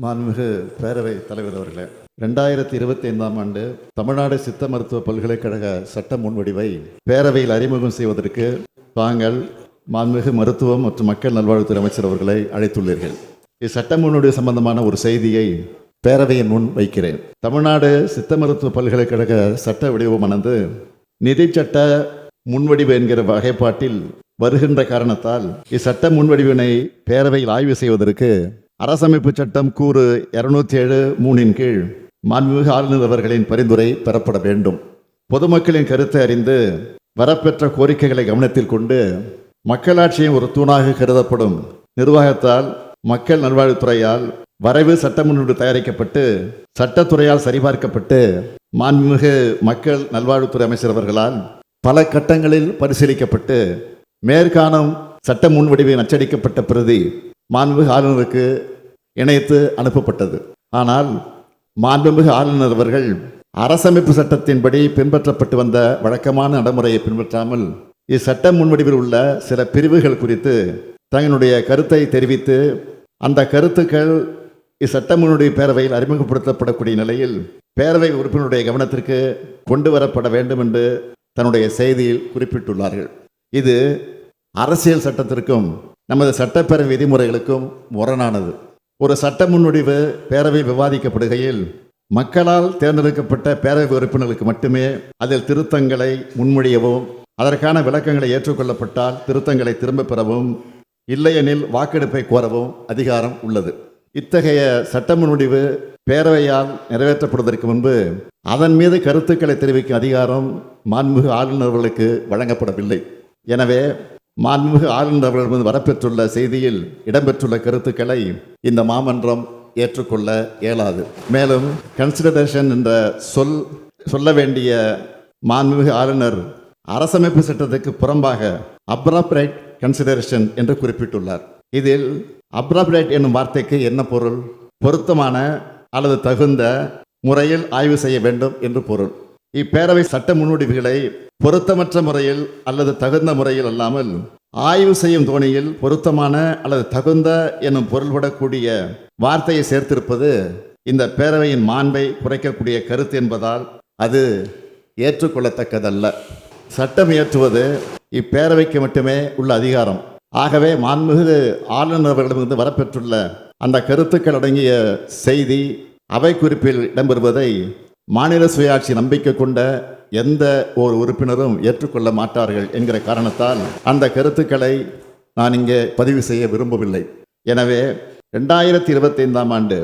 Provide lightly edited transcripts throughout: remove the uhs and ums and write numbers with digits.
மாண்புமிகு பேரவைத் தலைவர் அவர்களே, 2025ஆம் ஆண்டு தமிழ்நாடு சித்த மருத்துவ பல்கலைக்கழக சட்ட முன்வடிவை பேரவையில் அறிமுகம் செய்வதற்கு தாங்கள் மாண்புமிகு மருத்துவம் மற்றும் மக்கள் நல்வாழ்வுத்துறை அமைச்சர் அவர்களை அழைத்துள்ளீர்கள். இச்சட்ட முன்வடிவு சம்பந்தமான ஒரு செய்தியை பேரவையின் முன் வைக்கிறேன். தமிழ்நாடு சித்த மருத்துவ பல்கலைக்கழக சட்ட வடிவமானது நிதி சட்ட முன்வடிவு என்கிற வகைப்பாட்டில் வருகின்ற காரணத்தால் இச்சட்ட முன்வடிவினை பேரவையில் ஆய்வு செய்வதற்கு அரசமைப்பு சட்டம் கூறு 207(3) கீழ் மாண்புமிகு ஆளுநர் அவர்களின் பரிந்துரை பெறப்பட வேண்டும். பொதுமக்களின் கருத்தை அறிந்து வரப்பெற்ற கோரிக்கைகளை கவனத்தில் கொண்டு மக்களாட்சியின் ஒரு தூணாக கருதப்படும் நிர்வாகத்தால் மக்கள் நல்வாழ்வுத்துறையால் வரைவு சட்ட முன்வடிவு தயாரிக்கப்பட்டு சட்டத்துறையால் சரிபார்க்கப்பட்டு மாண்புமிகு மக்கள் நல்வாழ்வுத்துறை அமைச்சர் அவர்களால் பல கட்டங்களில் பரிசீலிக்கப்பட்டு மேற்காணும் சட்ட முன்வடிவின் அச்சடிக்கப்பட்ட பிரதி மாண்புமிகு ஆளுநருக்கு இணைத்து அனுப்பப்பட்டது. ஆனால் மாண்புமிகு ஆளுநர் அவர்கள் அரசமைப்பு சட்டத்தின்படி பின்பற்றப்பட்டு வந்த வழக்கமான நடைமுறையை பின்பற்றாமல் இச்சட்ட முன்வடிவில் உள்ள சில பிரிவுகள் குறித்து தங்களுடைய கருத்தை தெரிவித்து அந்த கருத்துக்கள் இச்சட்ட முன்வடிவு பேரவையில் அறிமுகப்படுத்தப்படக்கூடிய நிலையில் பேரவை உறுப்பினருடைய கவனத்திற்கு கொண்டு வரப்பட வேண்டும் என்று தன்னுடைய செய்தியில் குறிப்பிட்டுள்ளார்கள். இது அரசியல் சட்டத்திற்கும் நமது சட்டப்பேரவை விதிமுறைகளுக்கும் முரணானது. ஒரு சட்ட முன்வடிவு பேரவையில் விவாதிக்கப்படுகையில் மக்களால் தேர்ந்தெடுக்கப்பட்ட பேரவை உறுப்பினர்களுக்கு மட்டுமே அதில் திருத்தங்களை முன்மொழியவும் அதற்கான விளக்கங்களை ஏற்றுக்கொள்ளப்பட்டால் திருத்தங்களை திரும்ப பெறவும் இல்லையெனில் வாக்கெடுப்பை கோரவும் அதிகாரம் உள்ளது. இத்தகைய சட்ட முன்வடிவு பேரவையால் நிறைவேற்றப்படுவதற்கு முன்பு அதன் மீது கருத்துக்களை தெரிவிக்கும் அதிகாரம் மாண்புமிகு ஆளுநர்களுக்கு வழங்கப்படவில்லை. எனவே மாண்புமிகு ஆளுநர் அவர்களிடம் வரப்பெற்றுள்ள செய்தியில் இடம்பெற்றுள்ள கருத்துக்களை இந்த மாமன்றம் ஏற்றுக்கொள்ள இயலாது. மேலும் கன்சிடரேஷன் என்ற சொல்ல வேண்டிய மாண்புமிகு ஆளுநர் அரசமைப்பு சட்டத்துக்கு புறம்பாக அப்ராப்ரேட் கன்சிடரேஷன் என்று குறிப்பிட்டுள்ளார். இதில் அப்ராப்ரேட் என்னும் வார்த்தைக்கு என்ன பொருள்? பொருத்தமான அல்லது தகுந்த முறையில் ஆய்வு செய்ய வேண்டும் என்று பொருள். இப்பேரவை சட்ட முன்வடிவுகளை பொருத்தமற்ற முறையில் அல்லது தகுந்த முறையில் அல்லாமல் ஆய்வு செய்யும் தோணியில் பொருத்தமான அல்லது தகுந்த எனும் பொருள்படக்கூடிய வார்த்தையை சேர்த்திருப்பது இந்த பேரவையின் மாண்பை குறைக்கக்கூடிய கருத்து என்பதால் அது ஏற்றுக்கொள்ளத்தக்கதல்ல. சட்டம் இயற்றுவது இப்பேரவைக்கு மட்டுமே உள்ள அதிகாரம். ஆகவே மாண்புமிகு ஆளுநர் அவர்களிடமிருந்து வரப்பெற்றுள்ள அந்த கருத்துக்கள் அடங்கிய செய்தி அவை குறிப்பில் இடம்பெறுவதை மாநில சுயாட்சி நம்பிக்கை கொண்ட எந்த ஒரு உறுப்பினரும் ஏற்றுக்கொள்ள மாட்டார்கள் என்கிற காரணத்தால் அந்த கருத்துக்களை நான் இங்கே பதிவு செய்ய விரும்பவில்லை. எனவே 2025ஆம் ஆண்டு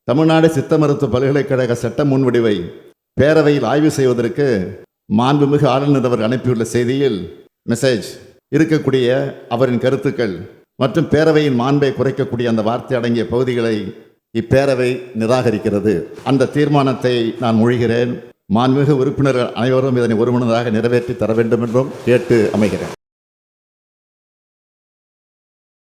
தமிழ்நாடு சித்த மருத்துவ பல்கலைக்கழக சட்ட முன்வடிவை பேரவையில் ஆய்வு செய்வதற்கு மாண்புமிகு ஆளுநர் அவர் அனுப்பியுள்ள செய்தியில் மெசேஜ் இருக்கக்கூடிய அவரின் கருத்துக்கள் மற்றும் பேரவையின் மாண்பை குறைக்கக்கூடிய அந்த வார்த்தை அடங்கிய பகுதிகளை இப்பேரவை நிராகரிக்கிறது. அந்த தீர்மானத்தை நான் மொழிகிறேன். மாண்புமிகு உறுப்பினர்கள் அனைவரும் இதனை ஒருமனதாக நிறைவேற்றி தர வேண்டும் என்றும் கேட்டு அமைகிறேன்.